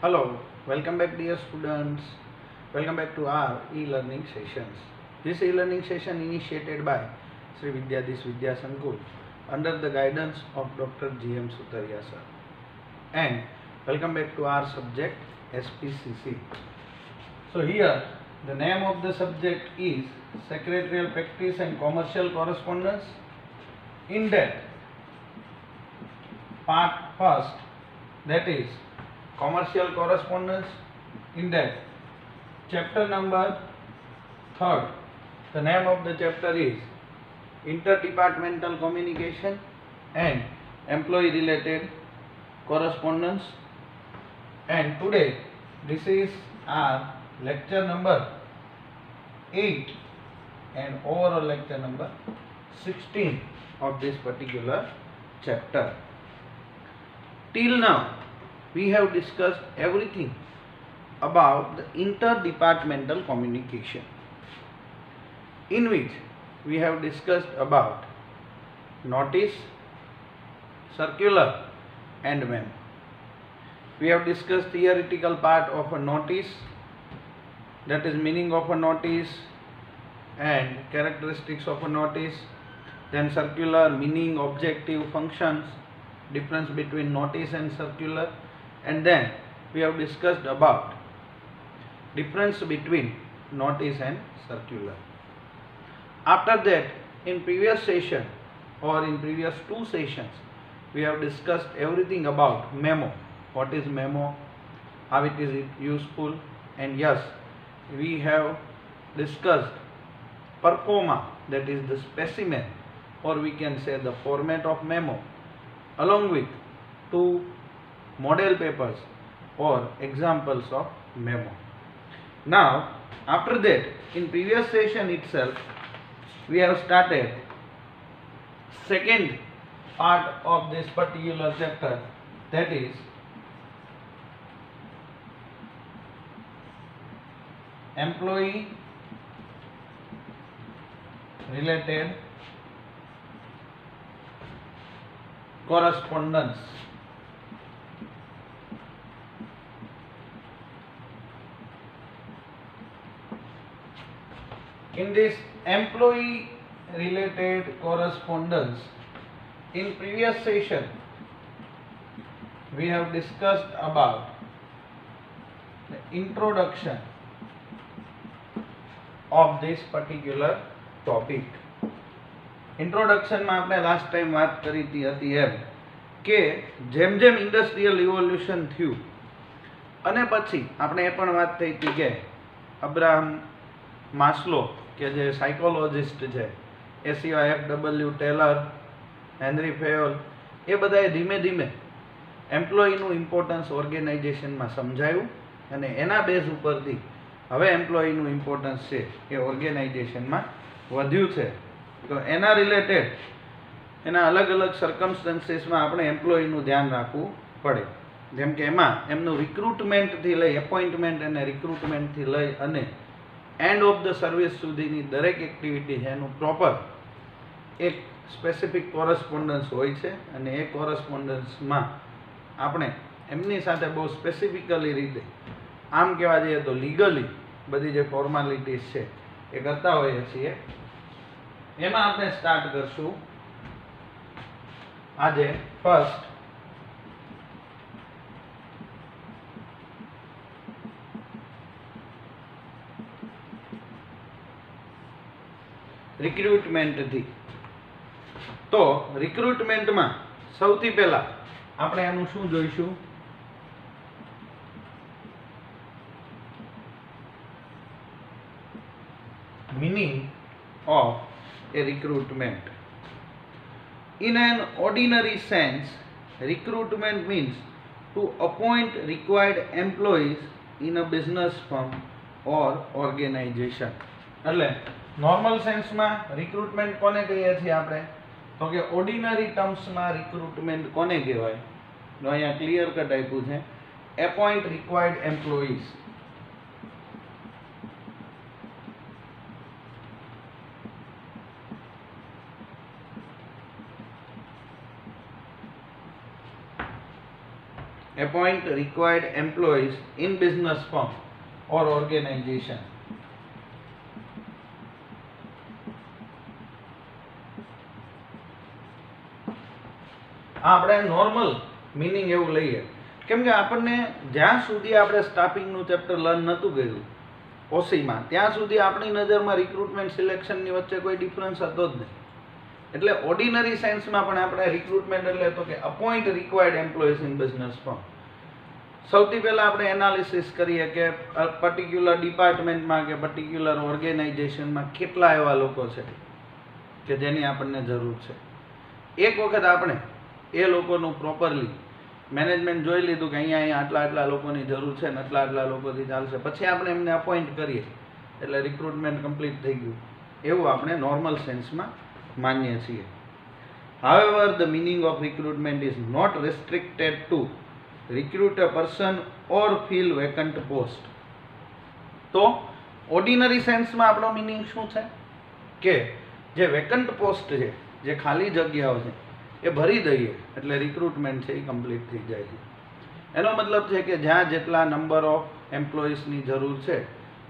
Hello, welcome back dear students. Welcome back to our e-learning sessions. This e-learning session initiated by Sri Vidyadis Vidya Sankul under the guidance of Dr. G.M. Sutaria sir. And welcome back to our subject SPCC. So here the name of the subject is Secretarial Practice and Commercial Correspondence. In that part first, that is commercial correspondence. In that chapter number 3rd, the name of the chapter is interdepartmental communication and employee related correspondence. And today this is our lecture number 8 and overall lecture number 16 of this particular chapter. Till now we have discussed everything about the interdepartmental communication, in which we have discussed about notice, circular and memo. We have discussed theoretical part of a notice, that is meaning of a notice and characteristics of a notice. Then circular, meaning, objective, functions, difference between notice and circular. And then we have discussed about difference between notice and circular. After that, in previous session or in previous 2 sessions, we have discussed everything about memo. What is memo, how it is useful, and yes, we have discussed performa, that is the specimen, or we can say the format of memo, along with 2 model papers or examples of memo. Now after that, in previous session itself, we have started second part of this particular chapter, that is employee related correspondence. In this employee related correspondence, in previous session we have discussed about the introduction of this particular topic. ઇન્ટ્રોડક્શનમાં આપણે last time વાત કરી હતી એમ કે જેમ જેમ industrial evolution થયું અને પછી આપણે એ પણ વાત થઈ હતી કે અબ્રાહમ માસ્લો કે જે સાયકોલોજિસ્ટ છે, એ સિવાય FW ટેલર, હેનરી ફેયોલ, એ બધાએ ધીમે ધીમે એમ્પ્લોયીનું ઇમ્પોર્ટન્સ ઓર્ગેનાઇઝેશનમાં સમજાયું અને એના બેઝ ઉપરથી હવે એમ્પ્લોયીનું ઇમ્પોર્ટન્સ છે એ ઓર્ગેનાઇઝેશનમાં વધ્યું છે. તો એના રિલેટેડ એના અલગ અલગ સર્કમસ્ટન્સીસમાં આપણે એમ્પ્લોયીનું ધ્યાન રાખવું પડે. જેમ કે એમાં એમનું રિક્રુટમેન્ટથી લઈ એપોઇન્ટમેન્ટ અને રિક્રુટમેન્ટથી લઈ અને એન્ડ ઓફ ધ સર્વિસ સુધીની દરેક એક્ટિવિટી છે એનું પ્રોપર એક સ્પેસિફિક કોરસ્પોન્ડન્સ હોય છે અને એ કોરસ્પોન્ડન્સમાં આપણે એમની સાથે બહુ સ્પેસિફિકલી રીતે, આમ કહેવા જઈએ તો લીગલી બધી જે ફોર્માલિટીઝ છે એ કરતા હોઈએ છીએ. એમાં આપણે સ્ટાર્ટ કરશું આજે ફર્સ્ટ રિક્રુટમેન્ટથી. તો રિક્રુટમેન્ટમાં સૌથી પહેલા આપણે એનું શું જોઈશું, meaning of a recruitment. In an ordinary sense, recruitment means to appoint required employees in a business firm or organization. એટલે નોર્મલ સેન્સમાં રિક્રુટમેન્ટ કોને કહીએ છીએ આપણે, તો કે ઓર્ડિનરી ટર્મ્સમાં રિક્રુટમેન્ટ કોને કહેવાય? તો અહીંયા ક્લિયર કટ આપ્યું છે, appoint required employees. appoint required employees in business firm or organization. આપણે નોર્મલ મીનિંગ એવું લઈએ, કેમ કે આપણને જ્યાં સુધી આપણે સ્ટાફિંગનું ચેપ્ટર લર્ન નહોતું કર્યું ઓસીમાં, ત્યાં સુધી આપણી નજરમાં રિક્રુટમેન્ટ સિલેક્શનની વચ્ચે કોઈ ડિફરન્સ હતો જ નહીં. એટલે ઓર્ડિનરી સેન્સમાં પણ આપણે રિક્રુટમેન્ટ એટલે તો કે appoint required employees in business firm. સૌથી પહેલાં આપણે એનાલિસિસ કરીએ કે પર્ટિક્યુલર ડિપાર્ટમેન્ટમાં કે પર્ટિક્યુલર ઓર્ગેનાઇઝેશનમાં કેટલા એવા લોકો છે કે જેની આપણને જરૂર છે. એક વખત આપણે એ લોકોનું પ્રોપરલી મેનેજમેન્ટ જોઈ લીધું કે અહીંયા આટલા આટલા લોકોની જરૂર છે ને આટલા લોકોથી ચાલશે, પછી આપણે એમને અપોઇન્ટ કરીએ એટલે રિક્રુટમેન્ટ કમ્પ્લીટ થઈ ગયું, એવું આપણે નોર્મલ સેન્સમાં માનીએ છીએ. However, the meaning of recruitment is not restricted to recruit a person or fill vacant post. તો ઓર્ડિનરી સેન્સમાં આપણો મિનિંગ શું છે કે જે વેકન્ટ પોસ્ટ છે, જે ખાલી જગ્યાઓ છે એ ભરી દઈએ એટલે રિક્રુટમેન્ટ છે એ કમ્પ્લીટ થઈ જાય છે. એનો મતલબ છે કે જ્યાં જેટલા નંબર ઓફ એમ્પ્લોઈઝની જરૂર છે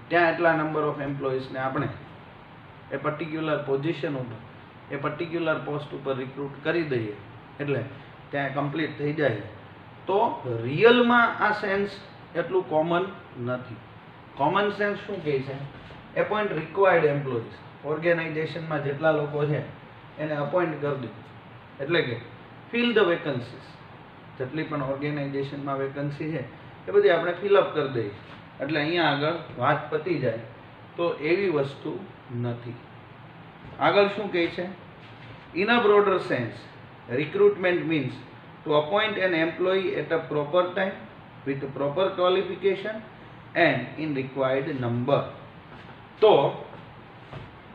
ત્યાં એટલા નંબર ઓફ એમ્પ્લોઈઝને આપણે એ પર્ટિક્યુલર પોઝિશન ઉપર એ પર્ટિક્યુલર પોસ્ટ ઉપર રિક્રુટ કરી દઈએ એટલે ત્યાં કમ્પ્લીટ થઈ જાય. તો રિયલમાં આ સેન્સ એટલું કોમન નથી. કોમન સેન્સ શું કહે છે? એપોઇન્ટ રિક્વાયર્ડ એમ્પ્લોઈઝ, ઓર્ગેનાઇઝેશનમાં જેટલા લોકો છે એને અપોઇન્ટ કરી દો એટલે કે ફિલ ધ વેકન્સીસ, જેટલી પણ ઓર્ગેનાઇઝેશનમાં વેકન્સી છે એ બધી આપણે ફિલઅપ કરી દઈએ એટલે અહીંયા આગળ વાત પતી જાય. તો એવી વસ્તુ નથી. આગળ શું કહે છે? In a broader sense recruitment means to appoint an employee at a proper time with proper qualification and in required number. તો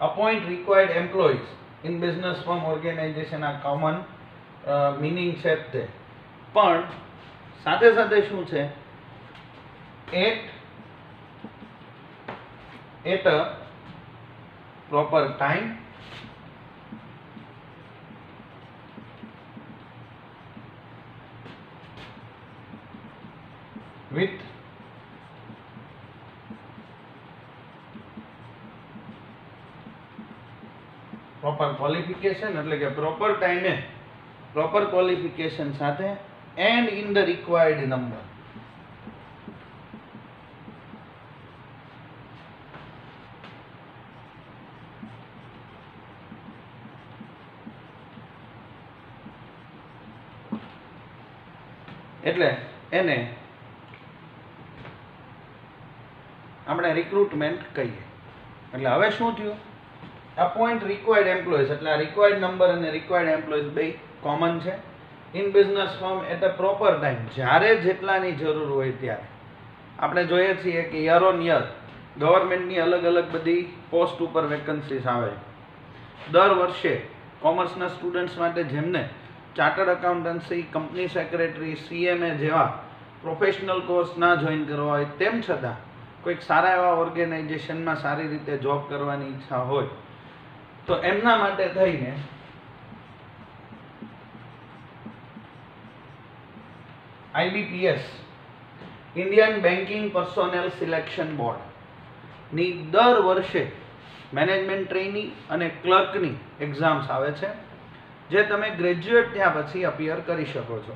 appoint required employees in business firm organization આ common meaning છે તે, પણ સાથે સાથે શું છે? at a proper time with proper qualification, એટલે કે પ્રોપર ટાઈમે પ્રોપર ક્વોલિફિકેશન સાથે and in the required number. એટલે એને આપણે રિક્રુટમેન્ટ કહીએ. એટલે હવે શું થયું? અપોઇન્ટ રિક્વાયર્ડ એમ્પ્લોઈઝ એટલે આ રિક્વાયર્ડ નંબર અને રિક્વાયર્ડ એમ્પ્લોઈઝ બે કોમન છે. In business firm at a proper time, જ્યારે જેટલાની જરૂર હોય ત્યારે. આપણે જોઈએ છીએ કે યર ઓન યર ગવર્મેન્ટની અલગ અલગ બધી પોસ્ટ ઉપર વેકન્સીસ આવે. દર વર્ષે કોમર્સના સ્ટુડન્ટ્સ માટે જેમને chartered accountancy, company secretary, CMA જેવા પ્રોફેશનલ કોર્સ ના જોઈન કરવા હોય તેમ છતાં કોઈક સારા એવા ઓર્ગેનાઇઝેશનમાં સારી રીતે જોબ કરવાની ઈચ્છા હોય તો એમના માટે થઈને IBPS Indian banking personnel selection board ની દર વર્ષે મેનેજમેન્ટ ટ્રેની અને ક્લર્કની એક્ઝામ્સ આવે છે, જે તમે ગ્રેજ્યુએટ થયા પછી અપિયર કરી શકો છો.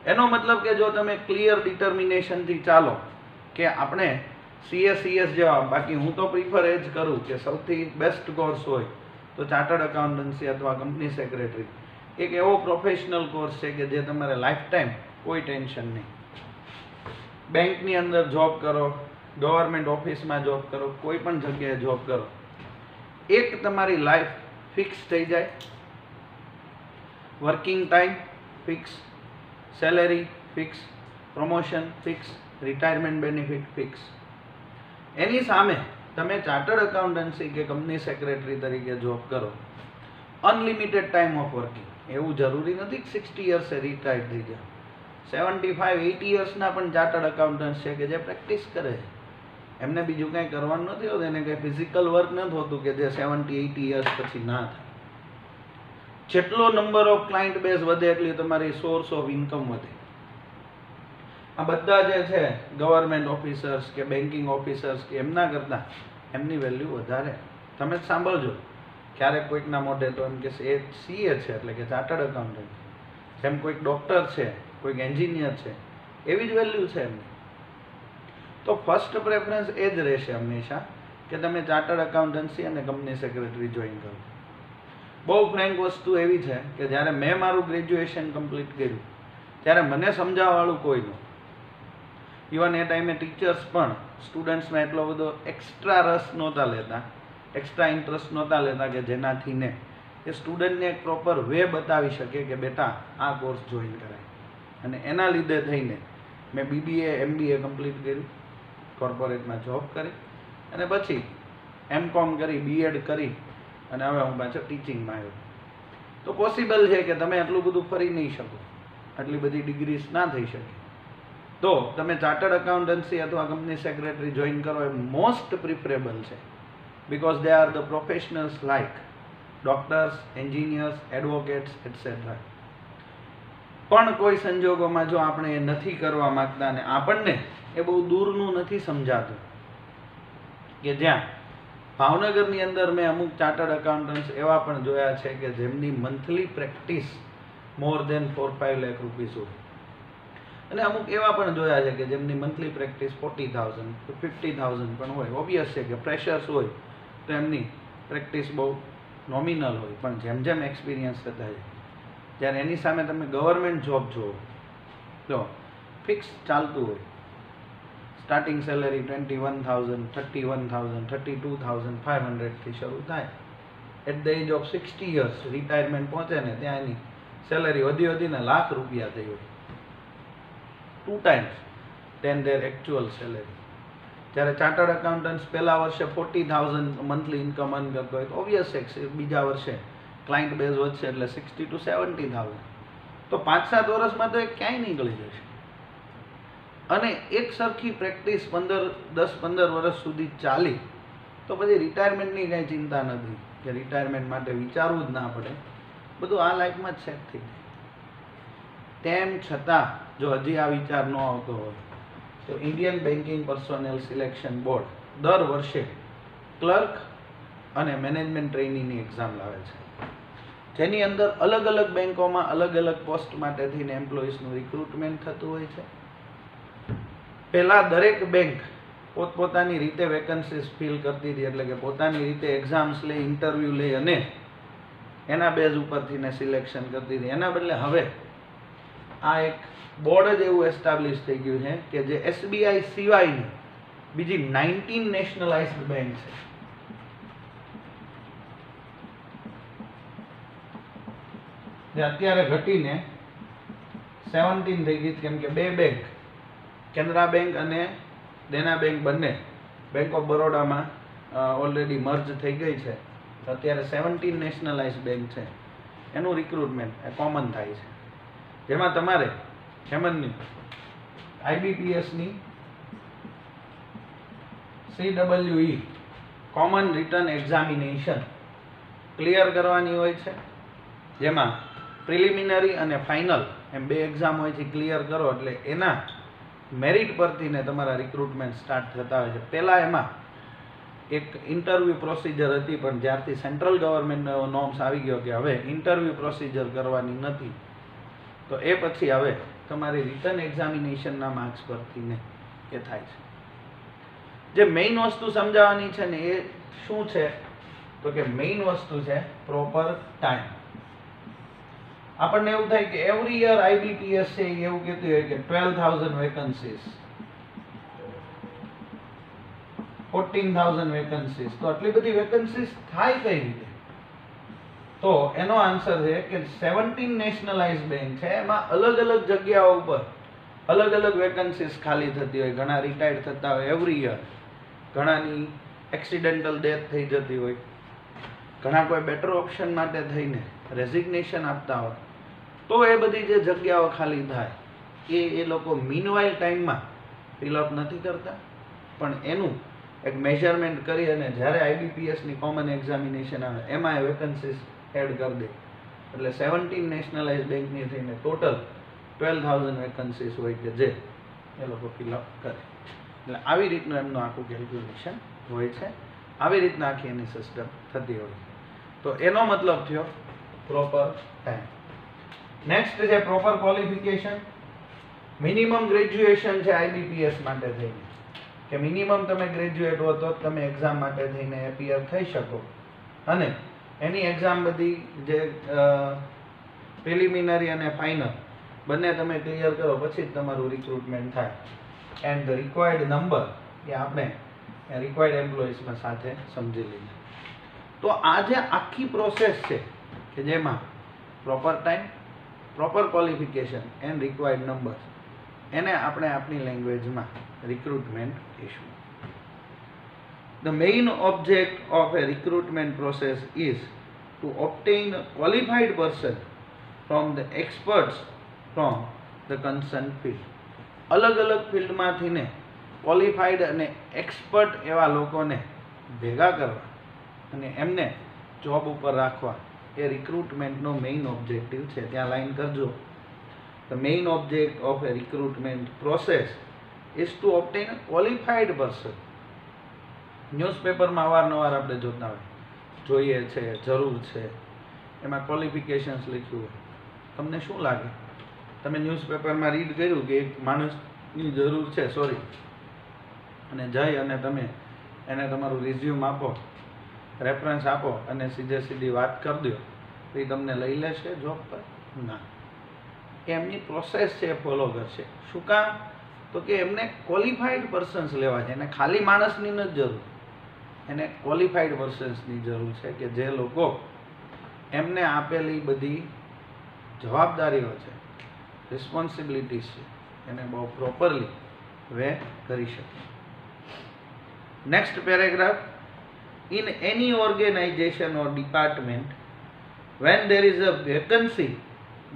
એનો મતલબ કે જો તમે ક્લિયર ડિટર્મિનેશનથી ચાલો કે આપણે CS જેવા, બાકી હું તો પ્રિફર એ જ કરું કે સૌથી બેસ્ટ કોર્સ હોય તો ચાર્ટર્ડ એકાઉન્ટન્સી અથવા કંપની સેક્રેટરી એક એવો પ્રોફેશનલ કોર્સ છે કે જે તમારે લાઈફ ટાઈમ કોઈ ટેન્શન નહીં. બેંકની અંદર જોબ કરો, ગવર્મેન્ટ ઓફિસમાં જોબ કરો, કોઈ પણ જગ્યાએ જોબ કરો, એક તમારી લાઈફ ફિક્સ થઈ જાય, working time fix, salary fix, promotion fix, retirement benefit fix. એની સામે તમે ચાર્ટર્ડ એકાઉન્ટન્સી કે કંપની સેક્રેટરી તરીકે જોબ કરો, અનલિમિટેડ ટાઈમ ઓફ વર્કિંગ. એવું જરૂરી નથી કે 60 યર્સે રિટાયર્ડ થઈ જાય. 75-80 યર્સના પણ ચાર્ટર્ડ એકાઉન્ટન્ટ્સ છે કે જે પ્રેક્ટિસ કરે છે. એમને બીજું કંઈ કરવાનું નથી હોતું, એને કંઈ ફિઝિકલ વર્ક નથી હોતું કે જે 70-80 યર્સ પછી ના થાય. જેટલો નંબર ઓફ ક્લાયન્ટ બેઝ વધે એટલી તમારી સોર્સ ઓફ ઇન્કમ વધે. આ બધા જે છે ગવર્મેન્ટ ઓફિસર્સ કે બેન્કિંગ ઓફિસર્સ કે એમના કરતાં એમની વેલ્યુ વધારે. તમે જ સાંભળજો ક્યારેક કોઈકના મોઢે તો એમ કે એ સીએ છે એટલે કે ચાર્ટર્ડ એકાઉન્ટન્ટ, જેમ કોઈક ડૉક્ટર છે, કોઈક એન્જિનિયર છે, એવી જ વેલ્યુ છે એમની. તો ફર્સ્ટ પ્રેફરન્સ એ જ રહેશે હંમેશા કે તમે ચાર્ટર્ડ એકાઉન્ટન્સી અને કંપની સેક્રેટરી જોઈન કરો. બહુ ફ્રેન્ક વસ્તુ એવી છે કે જ્યારે મેં મારું ગ્રેજ્યુએશન કમ્પ્લીટ કર્યું ત્યારે મને સમજાવવાવાળું કોઈ નહોતું. ઇવન એ ટાઈમે ટીચર્સ પણ સ્ટુડન્ટ્સમાં એટલો બધો એક્સ્ટ્રા રસ નહોતા લેતા, એક્સ્ટ્રા ઇન્ટરેસ્ટ નહોતા લેતા કે જેનાથી ને એ સ્ટુડન્ટને એક પ્રોપર વે બતાવી શકે કે બેટા આ કોર્સ જોઈન કરાય. અને એના લીધે થઈને મેં બીબીએ MBA કમ્પ્લીટ કર્યું, કોર્પોરેટમાં જોબ કરી અને પછી M.Com કરી, B.Ed કરી અને હવે હું પાછો ટીચિંગમાં આવ્યો. તો પોસિબલ છે કે તમે આટલું બધું ફરી નહીં શકો, આટલી બધી ડિગ્રીઝ ના થઈ શકે. તો તમે ચાર્ટર્ડ એકાઉન્ટન્સી અથવા કંપની સેક્રેટરી જોઈન કરો એ મોસ્ટ પ્રિફરેબલ છે, because they are the professionals like doctors, engineers, advocates, etc. પણ કોઈ સંજોગોમાં જો આપણે એ નથી કરવા માંગતા અને આપણને એ બહુ દૂરનું નથી સમજાતું કે જ્યાં ભાવનગરની અંદર મેં અમુક ચાર્ટર્ડ એકાઉન્ટન્ટ્સ એવા પણ જોયા છે કે જેમની મંથલી પ્રેક્ટિસ મોર દેન 4-5 લાખ રૂપીસ હોય, અને અમુક એવા પણ જોયા છે કે જેમની મંથલી પ્રેક્ટિસ 40,000 to 50,000 પણ હોય. ઓબ્વિયસ છે કે ફ્રેશર્સ હોય તો એમની પ્રેક્ટિસ બહુ નોમિનલ હોય, પણ જેમ જેમ એક્સપિરિયન્સ થતા જાય જ્યારે એની સામે તમે ગવર્મેન્ટ જોબ જુઓ તો ફિક્સ ચાલતું હોય. સ્ટાર્ટિંગ સેલેરી 21,000, 31,000, 32,500 થી શરૂ થાય. At the age of 60 years retirement પહોંચે ને ત્યાં એની સેલેરી વધીને લાખ રૂપિયા થઈ હોય, 2 times than their actual salary. જ્યારે ચાર્ટર્ડ એકાઉન્ટન્ટ્સ પહેલા વર્ષે 40,000 મંથલી ઇન્કમ અર્ન કરતો હોય તો ઓબ્વિયસ છે બીજા વર્ષે ક્લાયન્ટ બેઝ વધશે એટલે 60,000 to 70,000. તો 5-7 વર્ષમાં તો એ ક્યાંય નીકળી જશે. અને એક સરખી પ્રેક્ટિસ 10-15 વર્ષ સુધી ચાલી તો પછી રિટાયરમેન્ટની કાંઈ ચિંતા નથી કે રિટાયરમેન્ટ માટે વિચારવું જ ના પડે, બધું આ લાઈફમાં જ સેટ થઈ જાય. તેમ છતાં જો હજી આ વિચાર ન આવતો હોય તો Indian banking personnel selection board દર વર્ષે ક્લર્ક અને મેનેજમેન્ટ ટ્રેનીની એક્ઝામ લાવે છે, જેની અંદર અલગ અલગ બેન્કોમાં અલગ અલગ પોસ્ટ માટે થઈને એમ્પ્લોઈઝનું રિક્રુટમેન્ટ થતું હોય છે. પહેલાં દરેક બેંક પોતપોતાની રીતે વેકન્સીસ ફિલ કરતી હતી, એટલે કે પોતાની રીતે એક્ઝામ્સ લે, ઇન્ટરવ્યૂ લે અને એના બેઝ ઉપરથી સિલેક્શન કરતી હતી. એના બદલે હવે આ એક બોર્ડ જ એવું એસ્ટાબ્લિશ થઈ ગયું છે કે જે SBI સિવાયની બીજી 19 નેશનલાઇઝ્ડ બેંક છે જે અત્યારે ઘટીને 17 થઈ ગઈ, કેમ કે 2 બેંક કેનરા બેંક અને દેના બેંક બંને બેંક ઓફ બરોડામાં ઓલરેડી મર્જ થઈ ગઈ છે. અત્યારે 17 નેશનલાઇઝ્ડ બેંક છે, એનું રિક્રુટમેન્ટ એ કોમન થાય છે, જેમાં તમારે હેમનની IBPSની CWE common written examination clear કરવાની હોય છે, જેમાં પ્રિલિમિનરી અને ફાઇનલ એમ 2 એક્ઝામ હોય છે. ક્લિયર કરો એટલે એના મેરિટ પરથી ને તમારા રિક્રુટમેન્ટ સ્ટાર્ટ થતા હોય છે. પહેલાં એમાં એક ઇન્ટરવ્યૂ પ્રોસિજર હતી, પણ જ્યારથી સેન્ટ્રલ ગવર્મેન્ટનો એવો નોર્મ્સ આવી ગયો કે હવે ઇન્ટરવ્યૂ પ્રોસિજર કરવાની નથી, તો એ પછી હવે તમારી રિટર્ન એક્ઝામિનેશનના માર્ક્સ પરથી ને એ થાય છે. જે મેઇન વસ્તુ સમજાવવાની છે ને એ શું છે તો કે મેઇન વસ્તુ છે પ્રોપર ટાઈમ. આપણને એવું થાય કે એવરી યર IBPS છે એવું કહેતું હોય કે 12,000 વેકન્સીસ, 14,000 વેકન્સીસ, તો આટલી બધી વેકન્સીસ થાય કઈ રીતે? તો એનો આન્સર છે કે 17 નેશનલાઇઝ બેંક છે, એમાં અલગ અલગ જગ્યાઓ ઉપર અલગ અલગ વેકન્સીસ ખાલી થતી હોય. ઘણા રિટાયર્ડ થતા હોય એવરી યર, ઘણાની એક્સિડેન્ટલ ડેથ થઈ જતી હોય, ઘણા કોઈ બેટર ઓપ્શન માટે થઈને રેઝિગ્નેશન આપતા હોય. તો એ બધી જે જગ્યાઓ ખાલી થાય એ લોકો મીનવાઇલ ટાઈમમાં ફિલઅપ નથી કરતા, પણ એનું એક મેઝરમેન્ટ કરી અને જ્યારે IBPSની કોમન એક્ઝામિનેશન આવે એમાં એ વેકન્સીસ એડ કરી દે. એટલે 17 નેશનલાઇઝ બેંકની થઈને ટોટલ 12,000 વેકન્સીસ હોય કે જે એ લોકો ફિલઅપ કરે. એટલે આવી રીતનું એમનું આખું કેલ્ક્યુલેશન હોય છે, આવી રીતના આખી એની સિસ્ટમ થતી હોય. તો એનો મતલબ થયો પ્રોપર ટાઈમ. નેક્સ્ટ છે પ્રોપર ક્વોલિફિકેશન. મિનિમમ ગ્રેજ્યુએશન છે IBPS માટે થઈને, કે મિનિમમ તમે ગ્રેજ્યુએટ હો તો તમે એક્ઝામ માટે થઈને એપિયર થઈ શકો, અને એની એક્ઝામ બધી જે પ્રિલિમિનરી અને ફાઇનલ બંને તમે ક્લિયર કરો પછી જ તમારું રિક્રુટમેન્ટ થાય. એન્ડ ધ રિક્વાયર્ડ નંબર એ આપણે રિક્વાયર્ડ એમ્પ્લોઈઝમાં સાથે સમજી લઈએ. તો આ જે આખી પ્રોસેસ છે કે જેમાં proper time, proper qualification and required numbers, એને આપણે આપણી લેંગ્વેજમાં રિક્રુટમેન્ટ કહીશું. The main object of a recruitment process is to obtain a qualified person from the experts from the concerned field. અલગ અલગ ફિલ્ડમાંથી ને ક્વોલિફાઈડ અને એક્સપર્ટ એવા લોકોને ભેગા કરવા અને એમને જોબ ઉપર રાખવા એ રિક્રુટમેન્ટનો મેઇન ઓબ્જેક્ટિવ છે. ત્યાં લાઈન કરજો. The main object of a recruitment process is to obtain a qualified person. ન્યૂઝપેપરમાં અવારનવાર આપણે જોતા હોય, જોઈએ છે, જરૂર છે, એમાં ક્વોલિફિકેશન્સ લખ્યું હોય. તમને શું લાગે? તમે ન્યૂઝપેપરમાં રીડ કર્યું કે એક માણસની જરૂર છે, અને જઈ અને તમે એને તમારું રિઝ્યુમ આપો, રેફરન્સ આપો અને સીધી વાત કરી દો તો એ તમને લઈ લેશે જોબ પર? ના. એમની પ્રોસેસ છે એ ફોલો કરશે. શું કામ? તો કે એમને ક્વોલિફાઈડ પર્સન્સ લેવા છે. એને ખાલી માણસની નથી જરૂર, એને ક્વોલિફાઈડ પર્સન્સની જરૂર છે કે જે લોકો એમને આપેલી બધી જવાબદારીઓ છે, રિસ્પોન્સિબિલિટીઝ છે, એને બહુ પ્રોપરલી વે કરી શકે. Next paragraph. In any organization or department, when there is a vacancy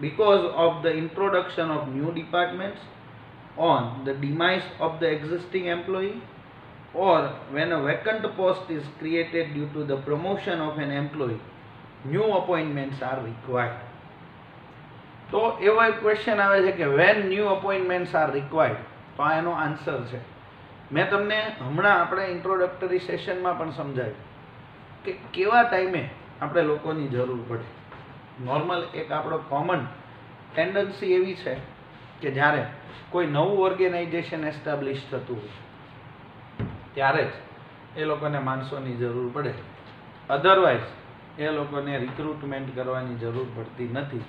because of the introduction of new departments, on the demise of the existing employee, or when a vacant post is created due to the promotion of an employee, new appointments are required. તો એવો એક question આવે છે કે when new appointments are required, તો આ એનો answer છે. મેં તમને હમણાં આપણે ઇન્ટ્રોડક્ટરી સેશનમાં પણ સમજાવ્યું કે કેવા ટાઈમે આપણે લોકોની જરૂર પડે. નોર્મલ એક આપણો કોમન ટેન્ડન્સી એવી છે કે જ્યારે કોઈ નવું ઓર્ગેનાઇઝેશન એસ્ટાબ્લિશ થતું હોય ત્યારે જ એ લોકોને માણસોની જરૂર પડે, અધરવાઇઝ એ લોકોને રિક્રુટમેન્ટ કરવાની જરૂર પડતી નથી.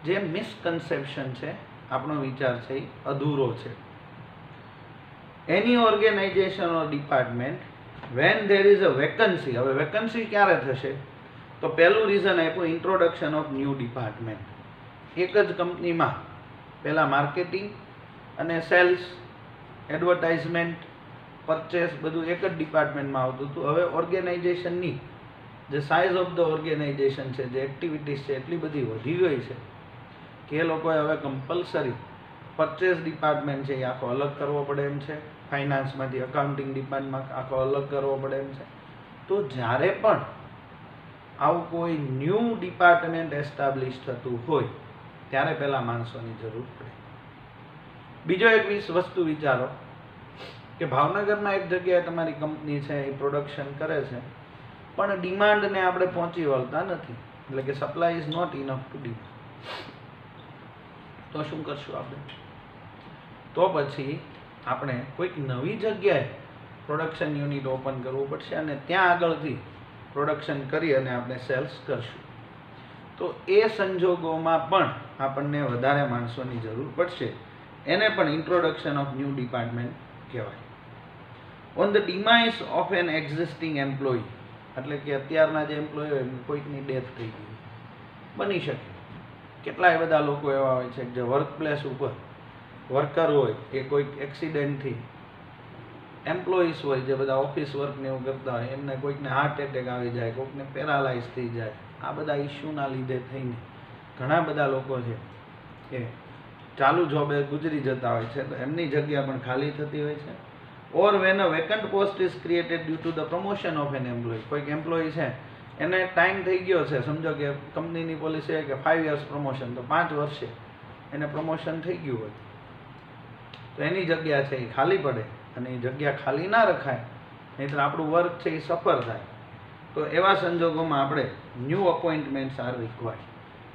જે મિસકન્સેપ્શન છે, આપણો વિચાર છે એ અધૂરો છે. Any organisation or department when there is a vacancy. હવે વેકન્સી ક્યારે થશે? તો પહેલું રીઝન આપ્યું ઇન્ટ્રોડક્શન ઓફ ન્યૂ ડિપાર્ટમેન્ટ. એક જ કંપનીમાં પહેલાં માર્કેટિંગ અને સેલ્સ, એડવર્ટાઇઝમેન્ટ, પરચેસ બધું એક જ ડિપાર્ટમેન્ટમાં આવતું હતું. હવે ઓર્ગેનાઇઝેશનની જે સાઇઝ ઓફ ધ ઓર્ગેનાઇઝેશન છે, જે એક્ટિવિટીઝ છે, એટલી બધી વધી ગઈ છે કે એ લોકોએ હવે કમ્પલસરી પરચેસ ડિપાર્ટમેન્ટ છે એ આખો અલગ કરવો પડે એમ છે, ફાઇનાન્સમાંથી અકાઉન્ટિંગ ડિપાર્ટમેન્ટ આખો અલગ કરવો પડે એમ છે. તો જ્યારે પણ આવું કોઈ ન્યૂ ડિપાર્ટમેન્ટ એસ્ટાબ્લિશ થતું હોય ત્યારે પહેલાં માણસોની જરૂર પડે. બીજો એક વસ્તુ વિચારો કે ભાવનગરમાં એક જગ્યાએ તમારી કંપની છે એ પ્રોડક્શન કરે છે, પણ ડિમાન્ડને આપણે પહોંચી વળતા નથી, એટલે કે supply is not enough to demand. તો શું કરશું આપણે? તો પછી આપણે કોઈક નવી જગ્યાએ પ્રોડક્શન યુનિટ ઓપન કરવું પડશે અને ત્યાં આગળથી પ્રોડક્શન કરી અને આપણે સેલ્સ કરશું. તો એ સંજોગોમાં પણ આપણને વધારે માણસોની જરૂર પડશે. એને પણ ઇન્ટ્રોડક્શન ઓફ ન્યૂ ડિપાર્ટમેન્ટ કહેવાય. On the demise of an existing employee, એટલે કે અત્યારના જે એમ્પ્લોય હોય કોઈકની ડેથ થઈ ગઈ, બની શકે. કેટલાય બધા લોકો એવા હોય છે જે વર્ક પ્લેસ ઉપર વર્કર હોય એ કોઈક એક્સિડન્ટથી, એમ્પ્લોઈઝ હોય જે બધા ઓફિસ વર્કને એવું કરતા હોય, એમને કોઈકને હાર્ટ એટેક આવી જાય, કોઈકને પેરાલાઇઝ થઈ જાય. આ બધા ઇસ્યુના લીધે થઈને ઘણા બધા લોકો છે કે ચાલુ જોબે ગુજરી જતા હોય છે, તો એમની જગ્યા પણ ખાલી થતી હોય છે. Or when a vacant post is created due to the promotion of an employee, કોઈક એમ્પ્લોય છે એને ટાઈમ થઈ ગયો છે, સમજો કે કંપનીની પોલિસી હોય કે 5 years પ્રમોશન, તો 5 વર્ષે એને પ્રમોશન થઈ ગયું હોય, તો એની જગ્યા છે એ ખાલી પડે અને એ જગ્યા ખાલી ના રખાય, નહીંતર આપણું વર્ક છે એ સફર થાય. તો એવા સંજોગોમાં આપણે ન્યૂ અપોઇન્ટમેન્ટ્સ આર રિક્વાયર્ડ.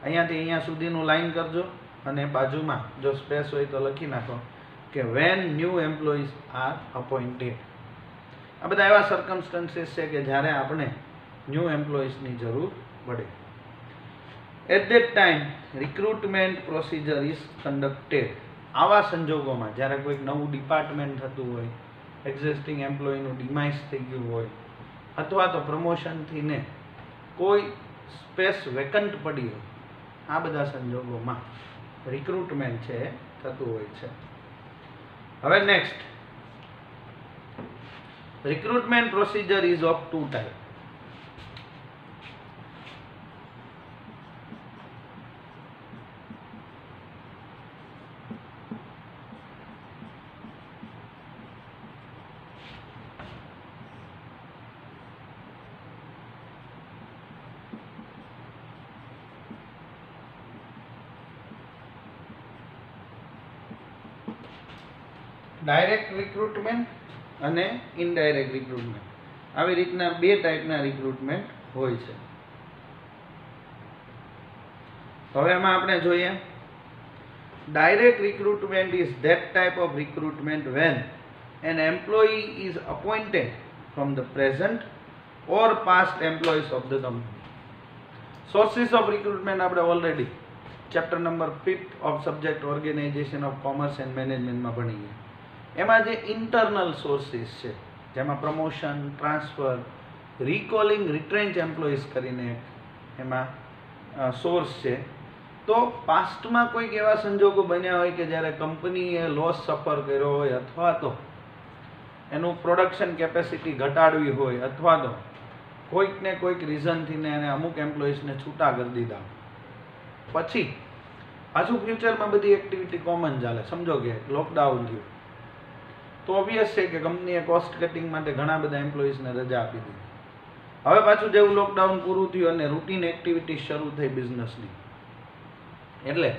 અહીંયાથી અહીંયા સુધીનું લાઈન કરજો અને બાજુમાં જો સ્પેસ હોય તો લખી નાખો કે when new employees are appointed. આ બધા એવા સર્કમસ્ટન્સીસ છે કે જ્યારે આપણે ન્યૂ એમ્પ્લોઈઝની જરૂર પડે. At that time recruitment procedure is conducted. આવા સંજોગોમાં જ્યારે કોઈક નવું ડિપાર્ટમેન્ટ થતું હોય, એક્ઝિસ્ટિંગ એમ્પ્લોયનું ડિમાઇસ થઈ ગયું હોય, અથવા તો પ્રમોશનથી ને કોઈ સ્પેસ વેકન્ટ પડી હોય, આ બધા સંજોગોમાં રિક્રુટમેન્ટ છે એ થતું હોય છે. હવે next, recruitment procedure is of two type. Direct recruitment અને ઇનડાયરેક્ટ રિક્રુટમેન્ટ. આવી રીતના બે ટાઈપના રિક્રુટમેન્ટ હોય છે. હવે એમાં આપણે જોઈએ, direct recruitment is that type of recruitment when an employee is appointed from the present or past employees of the company. Sources of recruitment આપણે already chapter number 5 of subject organisation of commerce and મેનેજમેન્ટમાં ભણી ગયા. એમાં જે internal sources છે, જેમાં promotion, transfer, recalling retrench employees કરીને એમાં સોર્સ છે. તો પાસ્ટમાં કોઈક એવા સંજોગો બન્યા હોય કે જ્યારે કંપનીએ લોસ સફર કર્યો હોય, અથવા તો એનું પ્રોડક્શન કેપેસિટી ઘટાડવી હોય, અથવા તો કોઈક ને કોઈક રીઝનથી ને એને અમુક એમ્પ્લોઈઝને છૂટા કરી દીધા, પછી પાછું ફ્યુચરમાં બધી એક્ટિવિટી કોમન ચાલે. સમજો કે લોકડાઉન થયું તો ઓબ્વિયસ છે કે કંપનીએ કોસ્ટ કટિંગ માટે ઘણા બધા એમ્પ્લોઈઝને રજા આપી દીધી. હવે પાછું જેવું લોકડાઉન પૂરું થયું અને રૂટીન એક્ટિવિટી શરૂ થઈ બિઝનેસની, એટલે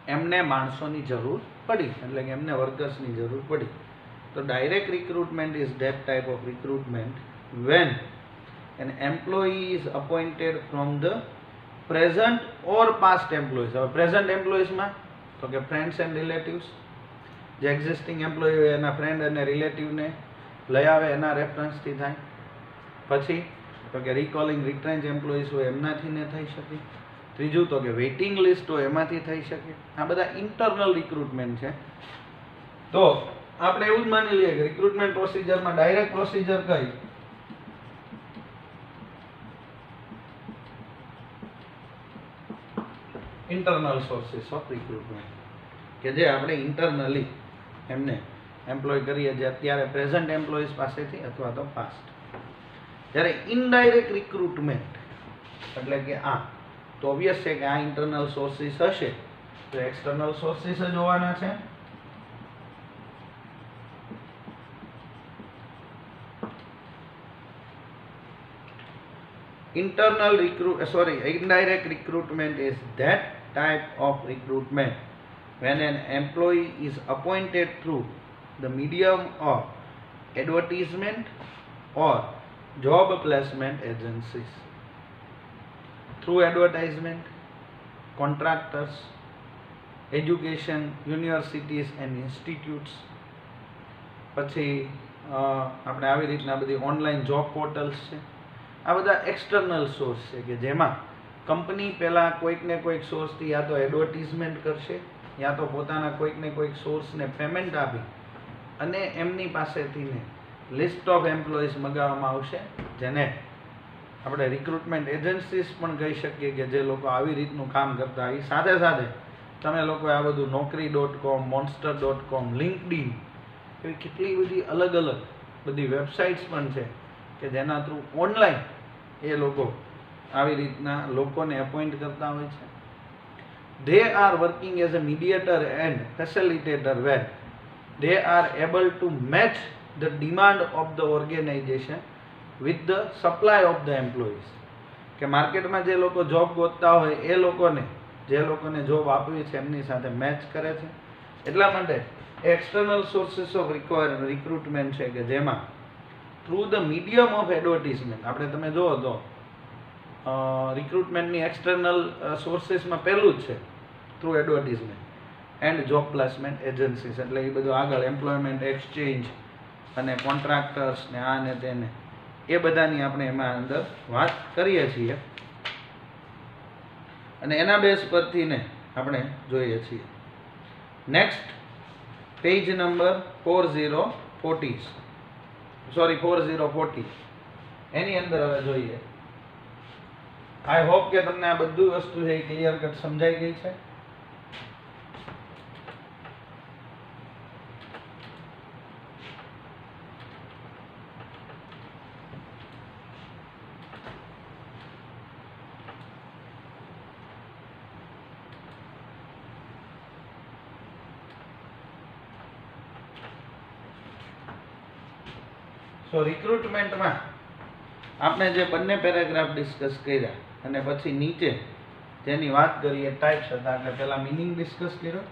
એમને માણસોની જરૂર પડી, એટલે કે એમને વર્કર્સની જરૂર પડી. તો direct recruitment is that type of recruitment when an employee is appointed from the present or past employees. હવે પ્રેઝન્ટ એમ્પ્લોઈઝમાં તો કે ફ્રેન્ડ્સ એન્ડ રિલેટિવ્સ, જે એક્ઝિસ્ટિંગ એમ્પ્લોય હોય એના ફ્રેન્ડ અને રિલેટિવને લઈ આવે એના રેફરન્સથી થાય. પછી તો કે રિકોલિંગ રિટ્રેન્ચ એમ્પ્લોઈઝ હોય એમનાથી ને થઈ શકે. ત્રીજું તો કે વેઇટિંગ લિસ્ટ હોય એમાંથી થઈ શકે. આ બધા ઇન્ટરનલ રિક્રુટમેન્ટ છે. તો આપણે એવું જ માની લઈએ કે રિક્રુટમેન્ટ પ્રોસિજરમાં ડાયરેક્ટ પ્રોસિજર કઈ, ઇન્ટરનલ સોર્સિસ ઓફ રિક્રુટમેન્ટ, કે જે આપણે ઇન્ટરનલી એમને એમ્પ્લોય કરીએ, જે અત્યારે પ્રેઝન્ટ એમ્પ્લોઈઝ પાસેથી અથવા તો પાસ્ટ. જ્યારે ઇનડાયરેક્ટ રિક્રુટમેન્ટ એટલે કે આ, તો ઓબ્વિયસ છે કે આ ઇન્ટરનલ સોર્સિસ હશે તો એક્સટર્નલ સોર્સિસ જ હોવાના છે. Indirect recruitment is that type of recruitment when an employee is appointed through the medium of advertisement or job placement agencies. Through advertisement, contractors, education, universities and institutes, પછી આપણે આવી રીતના બધી ઓનલાઈન જોબ પોર્ટલ્સ છે. આ બધા external source છે કે જેમાં કંપની પહેલાં કોઈક ને કોઈક સોર્સથી યા તો એડવર્ટિઝમેન્ટ કરશે, યા તો પોતાના કોઈક ને કોઈક સોર્સને પેમેન્ટ આપી અને એમની પાસેથી ને લિસ્ટ ઓફ એમ્પ્લોઈઝ મગાવવામાં આવશે, જેને આપણે રિક્રુટમેન્ટ એજન્સીસ પણ કહી શકીએ, કે જે લોકો આવી રીતનું કામ કરતા હોય. સાથે સાથે તમે લોકોએ આ બધું Naukri.com, Monster.com, LinkedIn એવી કેટલી બધી અલગ અલગ બધી વેબસાઇટ્સ પણ છે કે જેના થ્રુ ઓનલાઈન એ લોકો આવી રીતના લોકોને એપોઇન્ટ કરતા હોય છે. They are working as a mediator and facilitator when they are able to match the demand of the organization with the supply of the employees. કે માર્કેટમાં જે લોકો જોબ ગોતતા હોય એ લોકોને જે લોકોને જોબ આપવી છે એમની સાથે મેચ કરે છે. એટલા માટે एक्सटर्नल सोर्सेस ऑफ रिक्रूटमेंट है कि जेमा through the medium of advertisement आपणे तमे जो तो रिक्रूटमेंट ની एक्सटर्नल सोर्सेस में पहलू ज छे through advertisement and job placement agencies એટલે એ બધું આગળ એમ્પ્લોયમેન્ટ એક્સચેન્જ અને કોન્ટ્રાક્ટર્સ ને આ ને તેને એ બધાની આપણે એમાં અંદર વાત કરીએ છીએ અને એના બેઝ પરથી ને આપણે જોઈએ છીએ નેક્સ્ટ પેજ નંબર 4040 એની અંદર હવે જોઈએ आई होप કે તમને આ બધું વસ્તુ છે ક્લિયર કટ સમજાઈ ગઈ છે सो रिक्रूटमेंट में आपने जे बन्ने पेरेग्राफ डिस्कस कर्या અને પછી નીચે જેની વાત કરીએ ટાઈપ્સ હતા એટલે પહેલા મીનિંગ ડિસ્કસ કર્યો